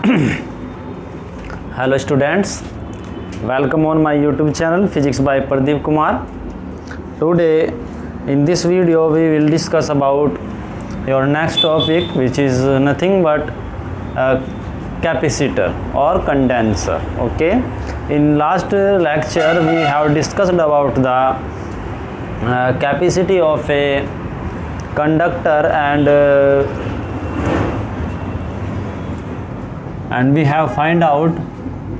Hello students, welcome on my YouTube channel Physics by Pradeep Kumar. Today in this video we will discuss about your next topic, which is nothing but capacitor or condenser. Okay, in last lecture we have discussed about the capacity of a conductor and we have find out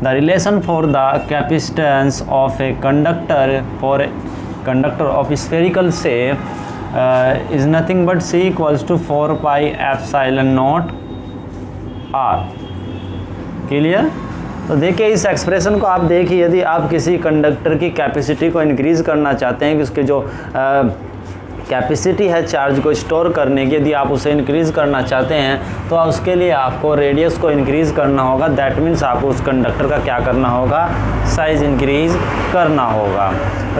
the relation for the capacitance of a conductor for a conductor of spherical shape is nothing but C equals to 4 pi epsilon naught R. Clear? तो देखिए इस expression को आप देखिए, यदि आप किसी conductor की कैपेसिटी को इंक्रीज़ करना चाहते हैं कि उसके जो कैपेसिटी है चार्ज को स्टोर करने की, यदि आप उसे इंक्रीज़ करना चाहते हैं तो उसके लिए आपको रेडियस को इंक्रीज़ करना होगा। दैट मीन्स आपको उस कंडक्टर का क्या करना होगा, साइज़ इंक्रीज़ करना होगा।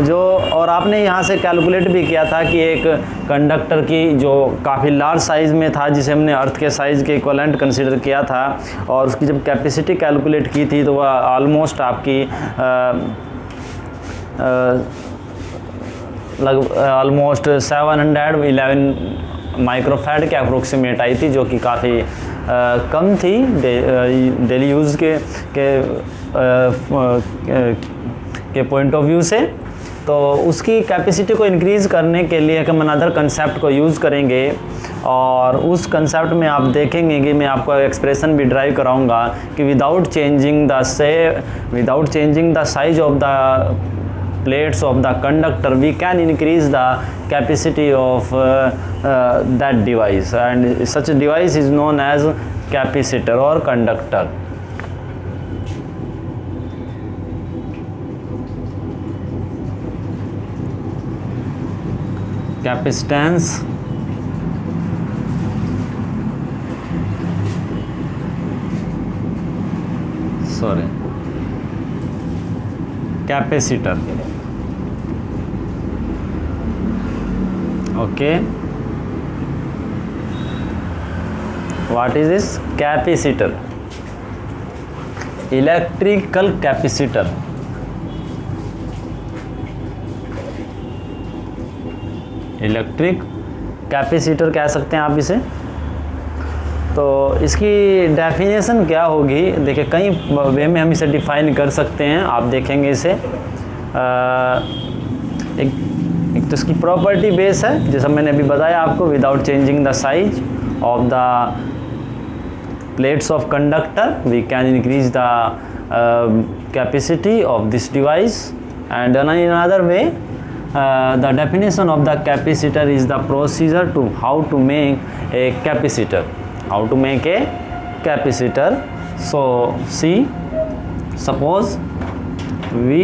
जो और आपने यहाँ से कैलकुलेट भी किया था कि एक कंडक्टर की जो काफ़ी लार्ज साइज़ में था, जिसे हमने अर्थ के साइज़ के इक्वलेंट कंसीडर किया था, और उसकी जब कैपेसिटी कैलकुलेट की थी तो वह ऑलमोस्ट आपकी ऑलमोस्ट 711 माइक्रोफैड के अप्रोक्सीमेट आई थी, जो कि काफ़ी कम थी डेली यूज़ के पॉइंट ऑफ व्यू से। तो उसकी कैपेसिटी को इंक्रीज़ करने के लिए हम अनदर कंसेप्ट को यूज़ करेंगे, और उस कंसेप्ट में आप देखेंगे कि मैं आपको एक्सप्रेशन भी ड्राइव कराऊंगा कि without changing the size of the plates of the conductor we can increase the capacity of that device, and such a device is known as capacitor or conductor. Capacitance capacitor. Okay, what is this capacitor? Electrical capacitor. Electric capacitor कह सकते हैं आप इसे। तो इसकी definition क्या होगी, देखिए कई वे में हम इसे डिफाइन कर सकते हैं। आप देखेंगे इसे एक तो इसकी प्रॉपर्टी बेस है, जैसा मैंने अभी बताया आपको, without changing the size of the plates of conductor we can increase the capacity of this device. And in another way the definition of the capacitor is the procedure to how to make a capacitor. So see, suppose we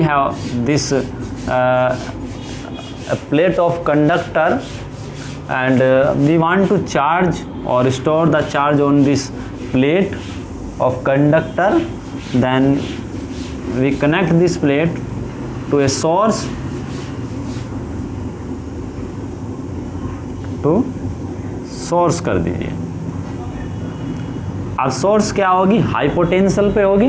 have this a plate of conductor, and we want to charge or store the charge on this plate of conductor. Then we connect this plate to a source, कर दीजिए। अब source क्या होगी, high potential पे होगी,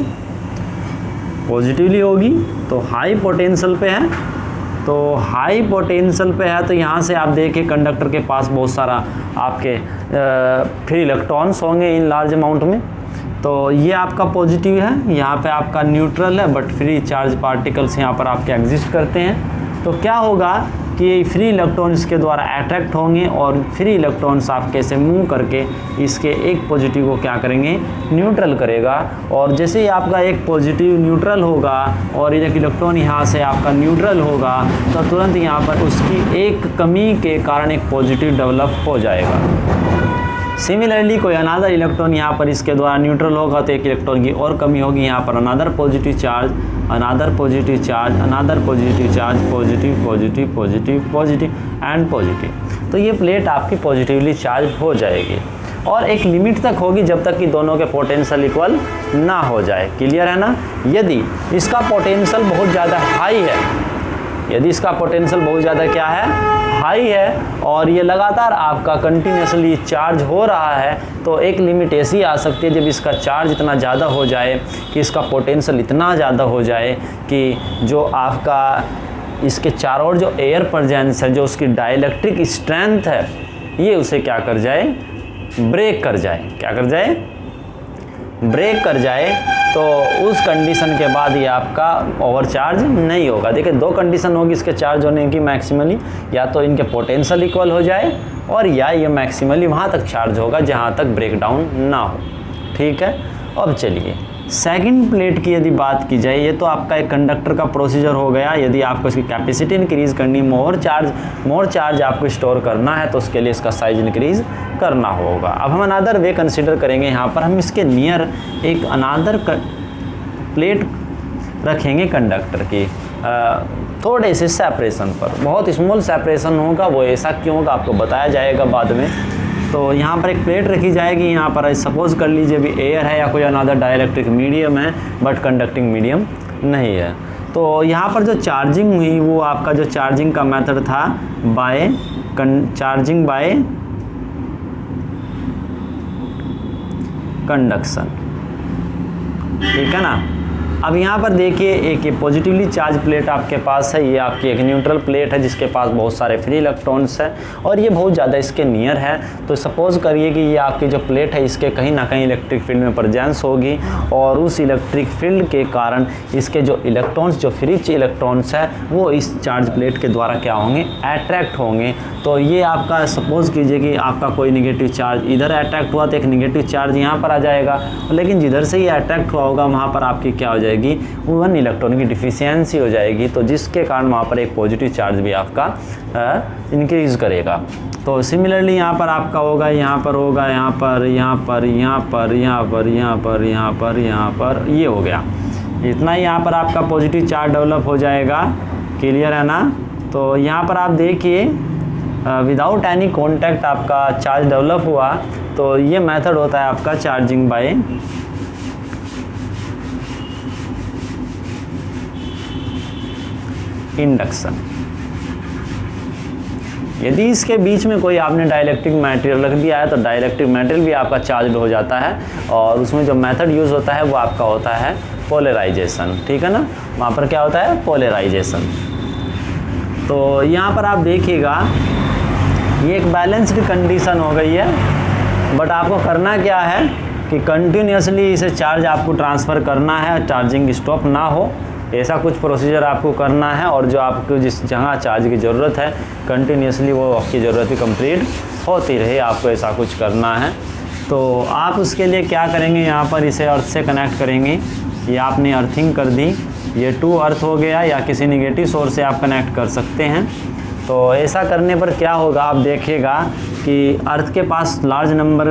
positively होगी। तो high potential पे है, तो यहाँ से आप देखिए कंडक्टर के पास बहुत सारा आपके फ्री इलेक्ट्रॉन्स होंगे इन लार्ज अमाउंट में। तो ये आपका पॉजिटिव है, यहाँ पे आपका न्यूट्रल है, बट फ्री चार्ज पार्टिकल्स यहाँ पर आपके एग्जिस्ट करते हैं। तो क्या होगा कि फ्री इलेक्ट्रॉन इसके द्वारा अट्रैक्ट होंगे, और फ्री इलेक्ट्रॉन्स आपके से मूव करके इसके एक पॉजिटिव को क्या करेंगे, न्यूट्रल करेगा। और जैसे ही आपका एक पॉजिटिव न्यूट्रल होगा और एक इलेक्ट्रॉन यहाँ से आपका न्यूट्रल होगा, तो तुरंत यहाँ पर उसकी एक कमी के कारण एक पॉजिटिव डेवलप हो जाएगा। सिमिलरली कोई अनादर इलेक्ट्रॉन यहाँ पर इसके द्वारा न्यूट्रल होगा, तो एक इलेक्ट्रॉन की और कमी होगी, यहाँ पर another positive charge, another positive charge, another positive charge, positive positive positive positive and positive. तो ये प्लेट आपकी पॉजिटिवली चार्ज हो जाएगी, और एक लिमिट तक होगी जब तक कि दोनों के पोटेंशियल इक्वल ना हो जाए। क्लियर है ना? यदि इसका पोटेंशियल बहुत ज़्यादा हाई है यदि इसका पोटेंशियल बहुत ज़्यादा क्या है, हाई है, और ये लगातार आपका कंटिन्यूसली चार्ज हो रहा है, तो एक लिमिट ऐसी आ सकती है जब इसका चार्ज इतना ज़्यादा हो जाए कि इसका पोटेंशियल इतना ज़्यादा हो जाए कि जो आपका इसके चारों ओर जो एयर प्रेजेंस है, जो उसकी डाइलेक्ट्रिक स्ट्रेंथ है, ये उसे क्या कर जाए, ब्रेक कर जाए। क्या कर जाए, ब्रेक कर जाए। तो उस कंडीशन के बाद ये आपका ओवरचार्ज नहीं होगा। देखिए, दो कंडीशन होगी इसके चार्ज होने की मैक्सिमली, या तो इनके पोटेंशियल इक्वल हो जाए, और या ये मैक्सिमली वहाँ तक चार्ज होगा जहाँ तक ब्रेकडाउन ना हो। ठीक है, अब चलिए सेकंड प्लेट की यदि बात की जाए, ये तो आपका एक कंडक्टर का प्रोसीजर हो गया। यदि आपको इसकी कैपेसिटी इंक्रीज़ करनी, मोर चार्ज आपको स्टोर करना है, तो उसके लिए इसका साइज इंक्रीज़ करना होगा। अब हम अनादर वे कंसिडर करेंगे। यहाँ पर हम इसके नियर एक अनादर प्लेट रखेंगे कंडक्टर की, थोड़े से सेपरेशन पर, बहुत स्मॉल सेपरेशन होगा। वो ऐसा क्यों होगा आपको बताया जाएगा बाद में। तो यहाँ पर एक प्लेट रखी जाएगी। यहाँ पर सपोज़ कर लीजिए भी एयर है या कोई अनादर डाइलेक्ट्रिक मीडियम है, बट कंडक्टिंग मीडियम नहीं है। तो यहाँ पर जो चार्जिंग हुई वो आपका जो चार्जिंग का मेथड था चार्जिंग बाय कंडक्शन। ठीक है ना। अब यहाँ पर देखिए, एक ये पॉजिटिवली चार्ज प्लेट आपके पास है, ये आपकी एक न्यूट्रल प्लेट है जिसके पास बहुत सारे फ्री इलेक्ट्रॉन्स हैं, और ये बहुत ज़्यादा इसके नियर है। तो सपोज़ करिए कि ये आपकी जो प्लेट है इसके कहीं ना कहीं इलेक्ट्रिक फील्ड में प्रेजेंस होगी, और उस इलेक्ट्रिक फील्ड के कारण इसके जो इलेक्ट्रॉन्स, जो फ्री इलेक्ट्रॉन्स है, वो इस चार्ज प्लेट के द्वारा क्या होंगे, अट्रैक्ट होंगे। तो ये आपका सपोज़ कीजिए कि आपका कोई निगेटिव चार्ज इधर अट्रैक्ट हुआ, तो एक निगेटिव चार्ज यहाँ पर आ जाएगा, लेकिन जिधर से ये अट्रैक्ट हुआ होगा वहाँ पर आपकी क्या हो जाएगी, 1 इलेक्ट्रॉन की डिफिशियंसी हो जाएगी। तो जिसके कारण वहाँ पर एक पॉजिटिव चार्ज भी आपका इंक्रीज़ करेगा। तो सिमिलरली यहाँ पर आपका होगा, यहाँ पर होगा, यहाँ पर, यहाँ पर, यहाँ पर, यहाँ पर, यहाँ पर, यहाँ पर, यहाँ पर, ये हो गया। इतना ही यहाँ पर आपका पॉजिटिव चार्ज डेवलप हो जाएगा। क्लियर है ना। तो यहाँ पर आप देखिए, विदाउट एनी कॉन्टैक्ट आपका चार्ज डेवलप हुआ। तो ये मेथड होता है आपका चार्जिंग बाय इंडक्शन। यदि इसके बीच में कोई आपने डाइलेक्ट्रिक मटेरियल रख दिया है, तो डाइलेक्ट्रिक मटेरियल भी आपका चार्ज हो जाता है, और उसमें जो मेथड यूज़ होता है वो आपका होता है पोलराइजेशन। ठीक है ना। वहाँ पर क्या होता है, पोलराइजेशन। तो यहाँ पर आप देखिएगा, ये एक बैलेंस्ड कंडीशन हो गई है, बट आपको करना क्या है कि कंटिन्यूसली इसे चार्ज आपको ट्रांसफ़र करना है, चार्जिंग स्टॉप ना हो, ऐसा कुछ प्रोसीजर आपको करना है। और जो आपको जिस जगह चार्ज की ज़रूरत है, कंटिन्यूसली वो आपकी ज़रूरत भी कंप्लीट होती रहे, आपको ऐसा कुछ करना है। तो आप उसके लिए क्या करेंगे, यहाँ पर इसे अर्थ से कनेक्ट करेंगे। ये आपने अर्थिंग कर दी, ये टू अर्थ हो गया, या किसी निगेटिव सोर्स से आप कनेक्ट कर सकते हैं। तो ऐसा करने पर क्या होगा, आप देखिएगा कि अर्थ के पास लार्ज नंबर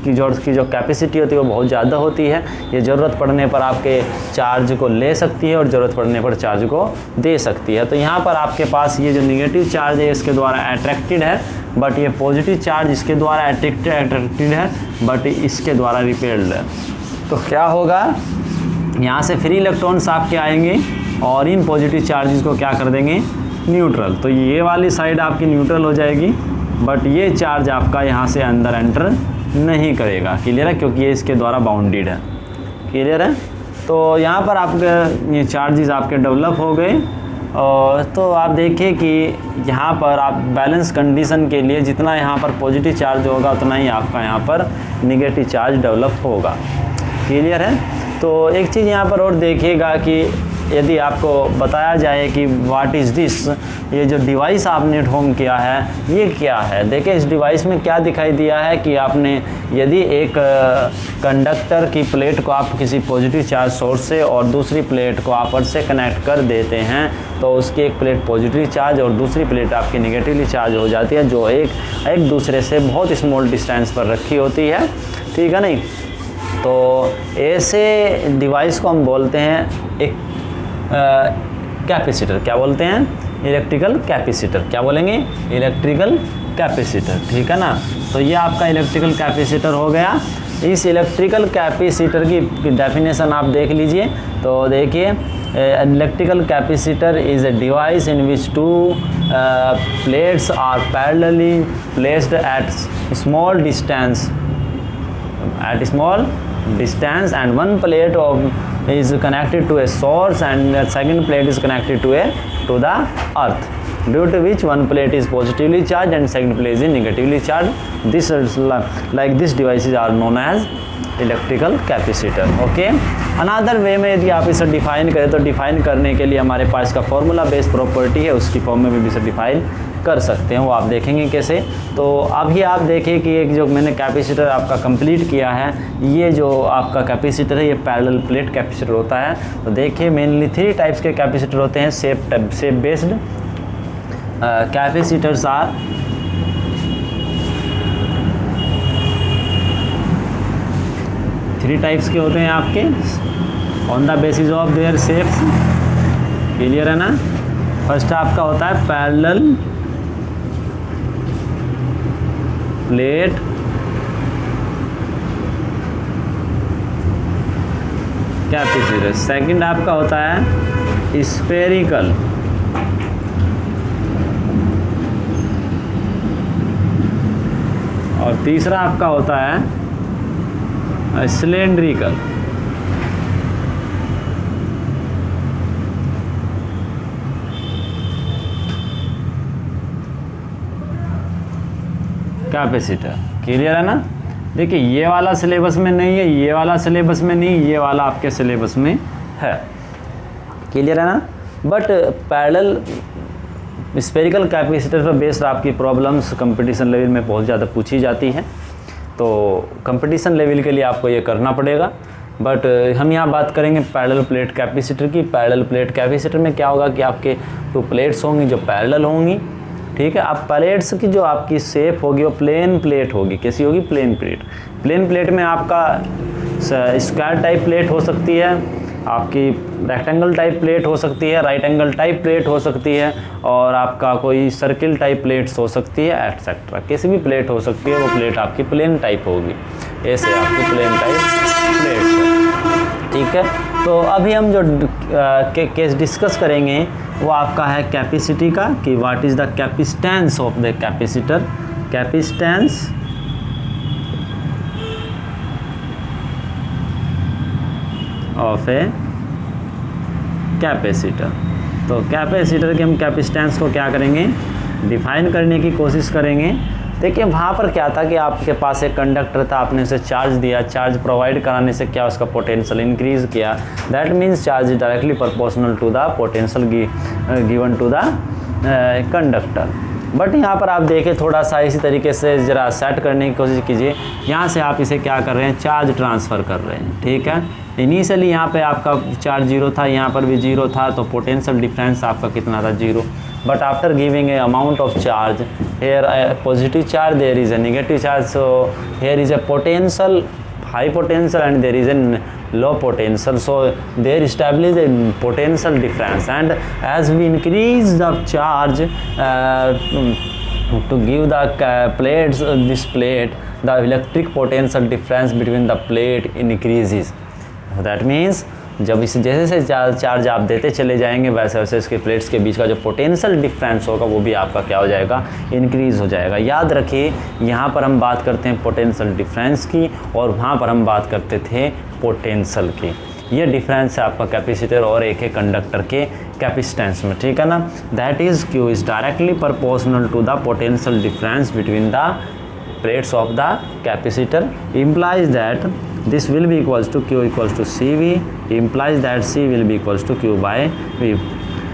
की जो कैपेसिटी होती है वो बहुत ज़्यादा होती है। ये ज़रूरत पड़ने पर आपके चार्ज को ले सकती है, और ज़रूरत पड़ने पर चार्ज को दे सकती है। तो यहाँ पर आपके पास ये जो निगेटिव चार्ज है इसके द्वारा अट्रैक्टेड है, बट ये पॉजिटिव चार्ज इसके द्वारा अट्रैक्टेड है, बट इसके द्वारा रिपेल्ड है। तो क्या होगा, यहाँ से फ्री इलेक्ट्रॉन्स आपके आएंगे, और इन पॉजिटिव चार्जेस को क्या कर देंगे, न्यूट्रल। तो ये वाली साइड आपकी न्यूट्रल हो जाएगी, बट ये चार्ज आपका यहाँ से अंदर एंटर नहीं करेगा। क्लियर है, क्योंकि ये इसके द्वारा बाउंडेड है। क्लियर है। तो यहाँ पर आपके ये चार्जेस आपके डेवलप हो गए, और तो आप देखिए कि यहाँ पर आप बैलेंस कंडीशन के लिए जितना यहाँ पर पॉजिटिव चार्ज होगा उतना ही आपका यहाँ पर निगेटिव चार्ज डेवलप होगा। क्लियर है। तो एक चीज़ यहाँ पर और देखिएगा कि यदि आपको बताया जाए कि व्हाट इज़ दिस, ये जो डिवाइस आपने होम किया है ये क्या है। देखिए, इस डिवाइस में क्या दिखाई दिया है कि आपने यदि एक कंडक्टर की प्लेट को आप किसी पॉजिटिव चार्ज सोर्स से और दूसरी प्लेट को आपस से कनेक्ट कर देते हैं, तो उसकी एक प्लेट पॉजिटिव चार्ज और दूसरी प्लेट आपकी निगेटिवली चार्ज हो जाती है, जो एक दूसरे से बहुत स्मॉल डिस्टेंस पर रखी होती है। ठीक है नहीं। तो ऐसे डिवाइस को हम बोलते हैं एक कैपेसिटर। क्या बोलते हैं, इलेक्ट्रिकल कैपेसिटर। क्या बोलेंगे, इलेक्ट्रिकल कैपेसिटर, ठीक है ना। तो ये आपका इलेक्ट्रिकल कैपेसिटर हो गया। इस इलेक्ट्रिकल कैपेसिटर की डेफिनेशन आप देख लीजिए। तो देखिए, electrical capacitor is a device in which two plates are parallelly placed at small distance and one plate is connected to a source and the second plate is connected to the earth, due to which one plate is positively charged and second plate is negatively charged. This is like these devices are known as electrical capacitor. Okay, another way में यदि आप इसे define करें तो define करने के लिए हमारे पास का फॉर्मूला बेस्ड प्रॉपर्टी है, उसकी फॉर्म में भी इसे डिफाइन कर सकते हैं, वो आप देखेंगे कैसे। तो अभी आप देखिए कि एक जो मैंने कैपेसिटर आपका कंप्लीट किया है, ये जो आपका कैपेसिटर है ये पैरेलल प्लेट कैपेसिटर होता है। तो देखिए मेनली 3 टाइप्स के कैपेसिटर होते हैं। Shape based capacitors are three types के होते हैं आपके on the basis of their shapes. Clear है ना। फर्स्ट आपका होता है पैरेलल प्लेट कैपेसिटर। सेकंड आपका होता है स्फेरिकल और तीसरा आपका होता है सिलेंड्रिकल। कैपेसिटर। क्लियर है ना। देखिए ये वाला सिलेबस में नहीं है, ये वाला सिलेबस में नहीं, ये वाला आपके सिलेबस में है। क्लियर है ना। बट पैरेलल स्फेरिकल कैपेसिटर पर बेस्ड आपकी प्रॉब्लम्स कंपटीशन लेवल में बहुत ज़्यादा पूछी जाती हैं, तो कंपटीशन लेवल के लिए आपको ये करना पड़ेगा। बट हम यहाँ बात करेंगे पैरेलल प्लेट कैपेसिटर की। पैरेलल प्लेट कैपेसिटर में क्या होगा कि आपके 2 प्लेट्स होंगी जो पैरेलल होंगी, ठीक है। अब प्लेट्स की जो आपकी शेप होगी वो प्लेन प्लेट होगी। कैसी होगी? Plain plate. प्लेन प्लेट में आपका स्क्वायर टाइप प्लेट हो सकती है, आपकी रेक्टेंगल टाइप प्लेट हो सकती है, राइट एंगल टाइप प्लेट हो सकती है, और आपका कोई सर्किल टाइप प्लेट्स हो सकती है, एटसेट्रा। किसी भी प्लेट हो सकती है, वो प्लेट आपकी प्लेन टाइप होगी। ऐसे आपकी प्लेन टाइप प्लेट्स है, ठीक है। तो अभी हम जो केस डिस्कस करेंगे वो आपका है कैपेसिटी का, कि what is the capacitance of the capacitor. Capacitance of a capacitor. तो कैपेसिटर के हम कैपेसिटेंस को क्या करेंगे? डिफाइन करने की कोशिश करेंगे। देखिए वहाँ पर क्या था कि आपके पास एक कंडक्टर था, आपने उसे चार्ज दिया, चार्ज प्रोवाइड कराने से क्या उसका पोटेंशियल इंक्रीज़ किया। That means charge is directly proportional to the potential given to the conductor. But यहाँ पर आप देखें थोड़ा सा इसी तरीके से ज़रा सेट करने की कोशिश कीजिए। यहाँ से आप इसे क्या कर रहे हैं? चार्ज ट्रांसफ़र कर रहे हैं, ठीक है। इनिशियली यहाँ पे आपका चार्ज 0 था, यहाँ पर भी 0 था, तो पोटेंशियल डिफरेंस आपका कितना था? 0। But after giving a amount of charge, here positive charge, there is a negative charge, so here is a potential high potential and there is a low potential, so there established a potential difference, and as we increase the charge to give the plates this plate, the electric potential difference between the plate increases. That means जब इसे जैसे जैसे charge आप देते चले जाएंगे वैसे वैसे इसके प्लेट्स के बीच का जो पोटेंशियल डिफरेंस होगा वो भी आपका क्या हो जाएगा? इंक्रीज़ हो जाएगा। याद रखिए यहाँ पर हम बात करते हैं पोटेंशियल डिफरेंस की और वहाँ पर हम बात करते थे पोटेंशियल की। ये डिफरेंस है आपका कैपेसिटर और एक है कंडक्टर के कैपेसिटेंस में, ठीक है ना। That is Q is directly proportional to the potential difference between the plates of the capacitor, implies that this will be equals to Q equals to CV, implies that C will be equals to Q by V.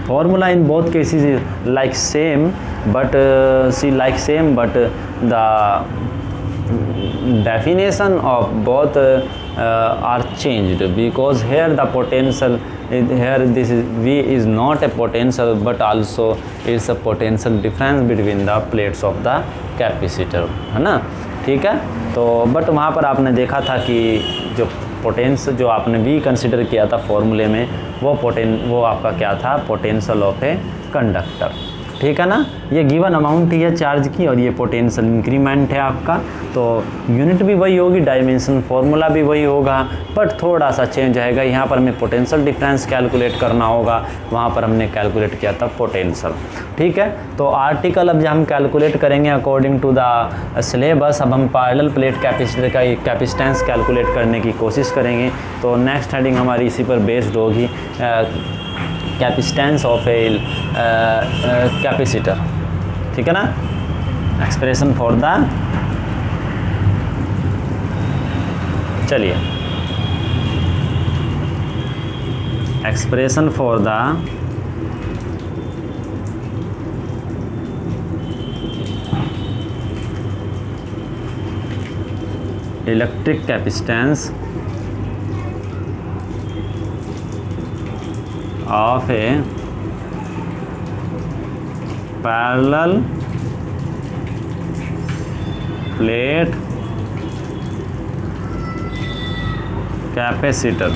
Formula in both cases is like same, but the definition of both are changed, because here the potential, here this is V is not a potential but also it's a potential difference between the plates of the capacitor, है ना, ठीक है। तो but वहाँ पर आपने देखा था कि जो पोटेंस जो आपने भी कंसिडर किया था फॉर्मूले में वो आपका क्या था? Potential of a conductor. ठीक है ना। ये गिवन अमाउंट ही है चार्ज की और ये पोटेंशियल इंक्रीमेंट है आपका। तो यूनिट भी वही होगी, डायमेंशन फार्मूला भी वही होगा, बट थोड़ा सा चेंज आएगा। यहाँ पर हमें पोटेंशियल डिफरेंस कैलकुलेट करना होगा, वहाँ पर हमने कैलकुलेट किया था पोटेंशियल। ठीक है, तो आर्टिकल अब जब हम कैलकुलेट करेंगे अकॉर्डिंग टू द सिलेबस, अब हम पैरेलल प्लेट कैपेसिटर का कैपेसिटेंस कैलकुलेट करने की कोशिश करेंगे। तो नेक्स्ट हेडिंग हमारी इसी पर बेस्ड होगी, कैपेसिटेंस ऑफ ए कैपेसिटर। ठीक है ना, एक्सप्रेशन फॉर द, चलिए expression for the electric capacitance of a parallel plate capacitor.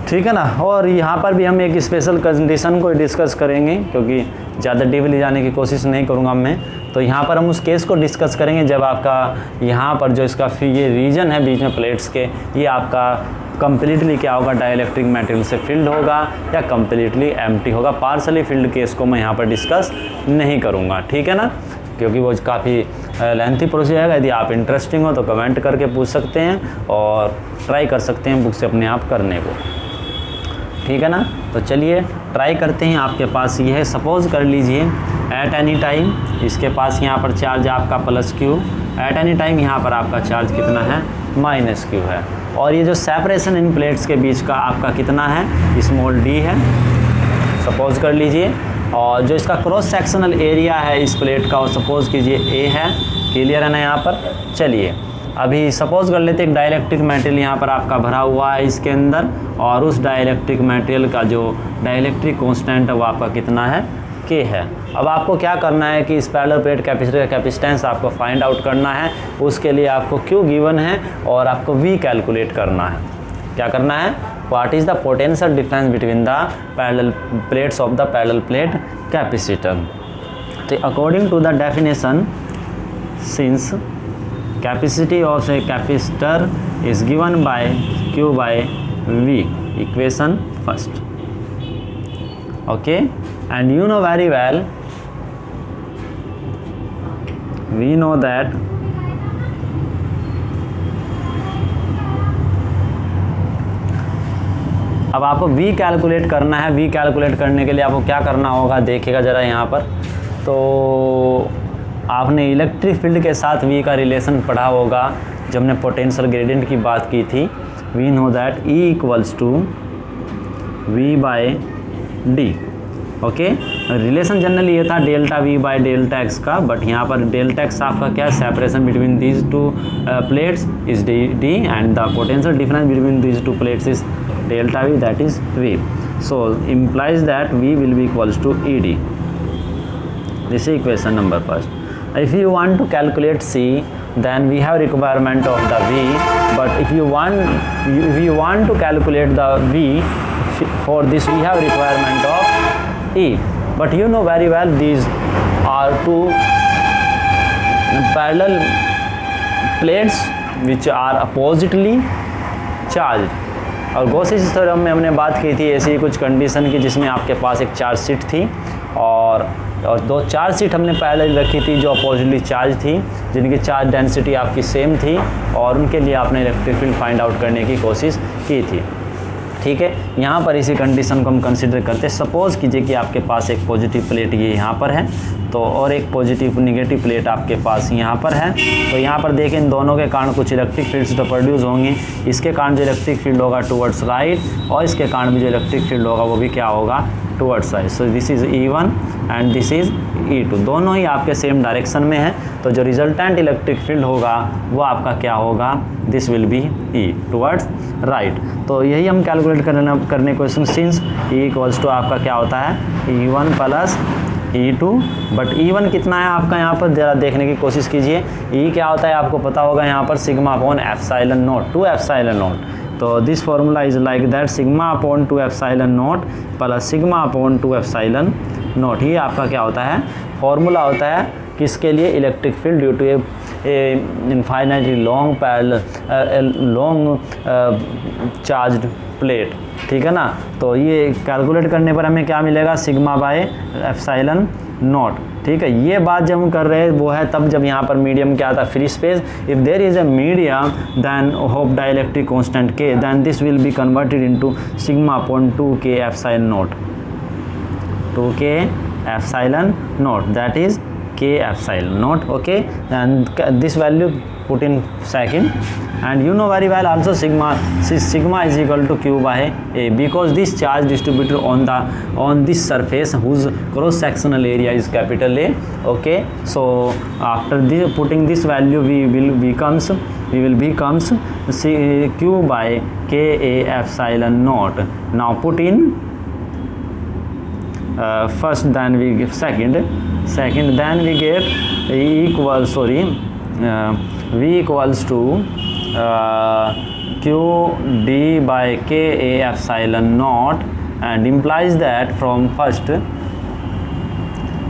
ठीक है ना, और यहाँ पर भी हम एक स्पेशल कंडीशन को डिस्कस करेंगे, क्योंकि ज़्यादा डीपली जाने की कोशिश नहीं करूँगा मैं। तो यहाँ पर हम उस केस को डिस्कस करेंगे जब आपका यहाँ पर जो इसका ये रीजन है बीच में प्लेट्स के, ये आपका कम्प्लीटली क्या होगा, डाइलेक्ट्रिक मटेरियल से फिल्ड होगा या कम्प्लीटली एम्प्टी होगा। पार्शली फिल्ड केस को मैं यहाँ पर डिस्कस नहीं करूँगा, ठीक है ना, क्योंकि वो काफ़ी लेंथी प्रोसेस है। यदि आप इंटरेस्टिंग हो तो कमेंट करके पूछ सकते हैं और ट्राई कर सकते हैं बुक से अपने आप करने को। ठीक है ना, तो चलिए ट्राई करते हैं। आपके पास ये है, सपोज़ कर लीजिए एट एनी टाइम इसके पास यहाँ पर चार्ज आपका plus Q, at any time यहाँ पर आपका चार्ज कितना है, माइनस क्यू है। और ये जो सेपरेशन इन प्लेट्स के बीच का आपका कितना है, स्मॉल डी है, सपोज़ कर लीजिए। और जो इसका क्रॉस सेक्शनल एरिया है इस प्लेट का, और सपोज़ कीजिए ए है। क्लियर है ना यहाँ पर। चलिए अभी सपोज़ कर लेते एक डाइलेक्ट्रिक मटेरियल यहाँ पर आपका भरा हुआ है इसके अंदर, और उस डाइलेक्ट्रिक मटेरियल का जो डाइलेक्ट्रिक कांस्टेंट है वो आपका कितना है, के है। अब आपको क्या करना है कि इस पैरेलल प्लेट कैपेसिटर का कैपेसिटेंस आपको फाइंड आउट करना है। उसके लिए आपको क्यू गिवन है और आपको वी कैलकुलेट करना है। क्या करना है, what is the potential difference between the parallel plates of the parallel plate capacitor. तो according to the definition, since capacity of a capacitor is given by Q by V, equation first. Okay, and you know very well, we know that अब आपको v calculate करना है। v calculate करने के लिए आपको क्या करना होगा, देखिएगा ज़रा यहाँ पर। तो आपने इलेक्ट्रिक फील्ड के साथ v का रिलेशन पढ़ा होगा जब हमने पोटेंशियल ग्रेडियंट की बात की थी। We know that E equals to v by D. Okay, relation generally ये था delta V by delta X का, बट यहाँ पर डेल्टा एक्स आपका क्या है, separation between these two plates is D and the potential difference between these two plates is delta V, that is V. So implies that v will be equals to ed. This is equation number first. If you want to calculate c, then we have requirement of the v, but if you want to calculate the v, for this we have requirement of e. But you know very well these are two parallel plates which are oppositely charged. और Gauss's theorem में हमने बात की थी ऐसी कुछ condition की जिसमें आपके पास एक चार्ज शीट थी और दो चार्ज शीट हमने पैरेलल रखी थी जो अपोजिटली चार्ज थी, जिनकी चार्ज डेंसिटी आपकी सेम थी और उनके लिए आपने इलेक्ट्रिक फील्ड फाइंड आउट करने की कोशिश की थी। ठीक है, यहाँ पर इसी कंडीशन को हम कंसिडर करते हैं। सपोज़ कीजिए कि आपके पास एक पॉजिटिव प्लेट ये यहाँ पर है, तो और एक पॉजिटिव निगेटिव प्लेट आपके पास यहाँ पर है। तो यहाँ पर देखें इन दोनों के कारण कुछ इलेक्ट्रिक फील्ड्स तो प्रोड्यूस होंगे। इसके कारण जो इलेक्ट्रिक फील्ड होगा टुवर्ड्स राइट और इसके कारण भी जो इलेक्ट्रिक फील्ड होगा वो भी क्या होगा, towards right. So this is E1 and this is E2, दोनों ही आपके सेम डायरेक्शन में है। तो जो रिजल्टेंट इलेक्ट्रिक फील्ड होगा वो आपका क्या होगा, this will B E towards right. तो यही हम कैलकुलेट करने को सिंस E इक्वल्स टू आपका क्या होता है, E1 plus E2, but E1 कितना है आपका यहाँ पर ज़रा देखने की कोशिश कीजिए। E क्या होता है आपको पता होगा यहाँ पर sigma upon epsilon naught, 2 epsilon naught. तो this formula is like that sigma upon 2 epsilon naught plus sigma upon 2 epsilon naught. ये आपका क्या होता है, फॉर्मूला होता है किसके लिए, electric field due to a infinitely long charged plate, ठीक है ना। तो ये कैलकुलेट करने पर हमें क्या मिलेगा, सिग्मा बाय एप्सिलॉन नॉट, ठीक है। ये बात जब हम कर रहे हैं वो है तब जब यहाँ पर मीडियम क्या था, free space. If there is a medium then of dielectric constant K, then this will be converted into sigma upon 2k epsilon naught, 2k epsilon naught, that is k epsilon naught, okay, and this value put in second, and you know very well also sigma is equal to q by a, because this charge distributed on this surface whose cross sectional area is capital A, okay. So after this putting this value we will becomes q by k a epsilon naught. Now put in first, then we give second, then we get v equals to q d by k a epsilon naught, and implies that from first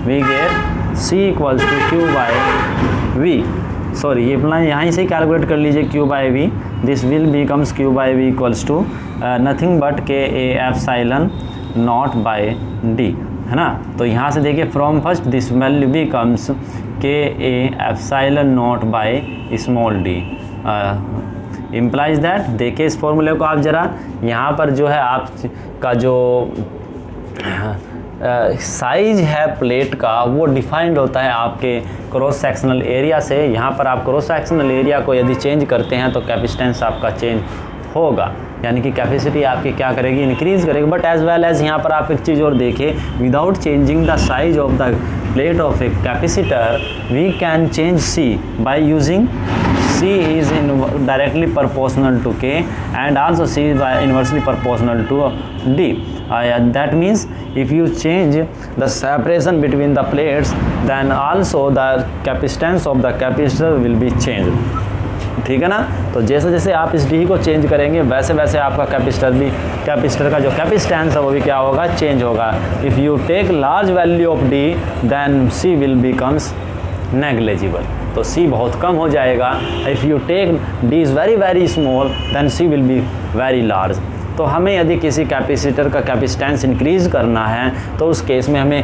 we get c equals to q by v, sorry ये अपना यहाँ से calculate कर लीजिए q by v, this will becomes q by v equals to nothing but k a epsilon naught by D, है ना। तो यहाँ से देखिए from first this value becomes K A epsilon naught by small D, implies that. देखिए इस फॉर्मूले को आप ज़रा, यहाँ पर जो है आपका जो साइज है प्लेट का वो डिफाइंड होता है आपके क्रॉस सेक्शनल एरिया से। यहाँ पर आप क्रॉस सेक्शनल एरिया को यदि चेंज करते हैं तो कैपेसिटेंस आपका चेंज होगा, यानी कि कैपेसिटी आपकी क्या करेगी, इंक्रीज करेगी। बट एज वेल एज यहाँ पर आप एक चीज़ और देखिए, without changing the size of the plate of a capacitor we can change C by using C is directly proportional to K and also C is inversely proportional to D. That means if you change the separation between the plates then also the capacitance of the capacitor will be changed, ठीक है ना। तो जैसे जैसे आप इस D को change करेंगे वैसे वैसे आपका कैपेसिटर का जो कैपेसिटेंस है वो भी क्या होगा, चेंज होगा। If you take large value of D then C will becomes negligible, तो C बहुत कम हो जाएगा। If you take D is very very small then C will be very large. तो हमें यदि किसी कैपेसिटर का कैपेसिटेंस इंक्रीज़ करना है तो उस केस में हमें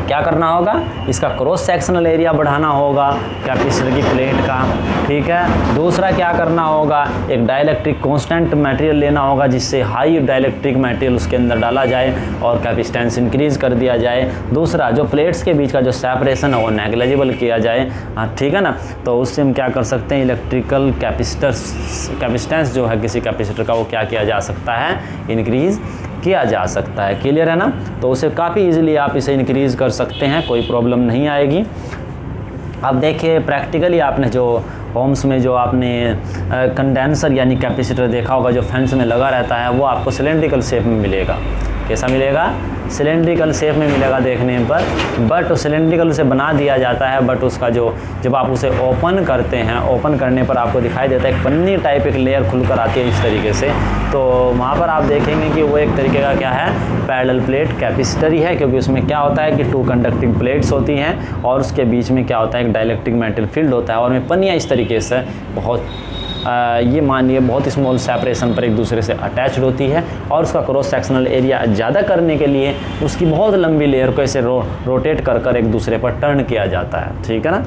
क्या करना होगा, इसका क्रॉस सेक्शनल एरिया बढ़ाना होगा कैपेसिटर की प्लेट का, ठीक है। दूसरा क्या करना होगा, एक डाइलेक्ट्रिक कांस्टेंट मटेरियल लेना होगा जिससे हाई डाइलेक्ट्रिक मटेरियल उसके अंदर डाला जाए और कैपेसिटेंस इंक्रीज़ कर दिया जाए। दूसरा जो प्लेट्स के बीच का जो सेपरेशन है वो नेग्लिजिबल किया जाए, हाँ ठीक है ना। तो उससे हम क्या कर सकते हैं, इलेक्ट्रिकल कैपेसिटेंस जो है किसी कैपेसिटर का वो क्या किया जा सकता है, इंक्रीज़ किया जा सकता है। क्लियर है ना। तो उसे काफ़ी इजीली आप इसे इंक्रीज़ कर सकते हैं, कोई प्रॉब्लम नहीं आएगी। अब देखिए प्रैक्टिकली आपने जो होम्स में जो आपने कंडेंसर यानी कैपेसिटर देखा होगा जो फैंस में लगा रहता है वो आपको सिलेंड्रिकल शेप में मिलेगा। कैसा मिलेगा, सिलेंड्रिकल शेप में मिलेगा देखने पर, बट सिलेंड्रिकल उसे बना दिया जाता है, बट उसका जो जब आप उसे ओपन करते हैं, ओपन करने पर आपको दिखाई देता है एक पन्नी टाइप एक लेयर खुलकर आती है इस तरीके से। तो वहाँ पर आप देखेंगे कि वो एक तरीके का क्या है, पैरेलल प्लेट कैपेसिटर ही है, क्योंकि उसमें क्या होता है कि 2 कंडक्टिंग प्लेट्स होती हैं और उसके बीच में क्या होता है, एक डाइलेक्ट्रिक मेटल फील्ड होता है और में पन्नियाँ इस तरीके से बहुत ये मानिए बहुत स्मॉल सेपरेशन पर एक दूसरे से अटैच्ड होती है और उसका क्रॉस सेक्शनल एरिया ज़्यादा करने के लिए उसकी बहुत लंबी लेयर को ऐसे रोटेट कर एक दूसरे पर टर्न किया जाता है, ठीक है ना।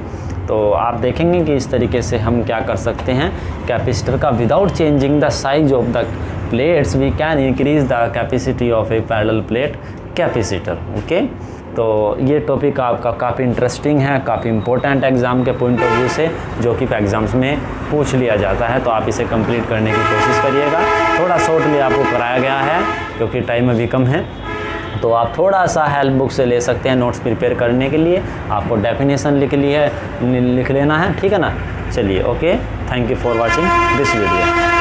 तो आप देखेंगे कि इस तरीके से हम क्या कर सकते हैं, कैपेसिटर का without changing the size of the plates we can increase the capacity of a parallel plate capacitor, okay. तो ये टॉपिक आपका काफ़ी इंटरेस्टिंग है, काफ़ी इंपॉर्टेंट एग्ज़ाम के पॉइंट ऑफ व्यू से, जो कि एग्ज़ाम्स में पूछ लिया जाता है। तो आप इसे कंप्लीट करने की कोशिश करिएगा। थोड़ा शॉर्टली आपको कराया गया है क्योंकि टाइम अभी कम है, तो आप थोड़ा सा हेल्प बुक से ले सकते हैं नोट्स प्रिपेयर करने के लिए। आपको डेफिनेशन लिख लेना है, ठीक है ना। चलिए, okay, thank you for watching this video.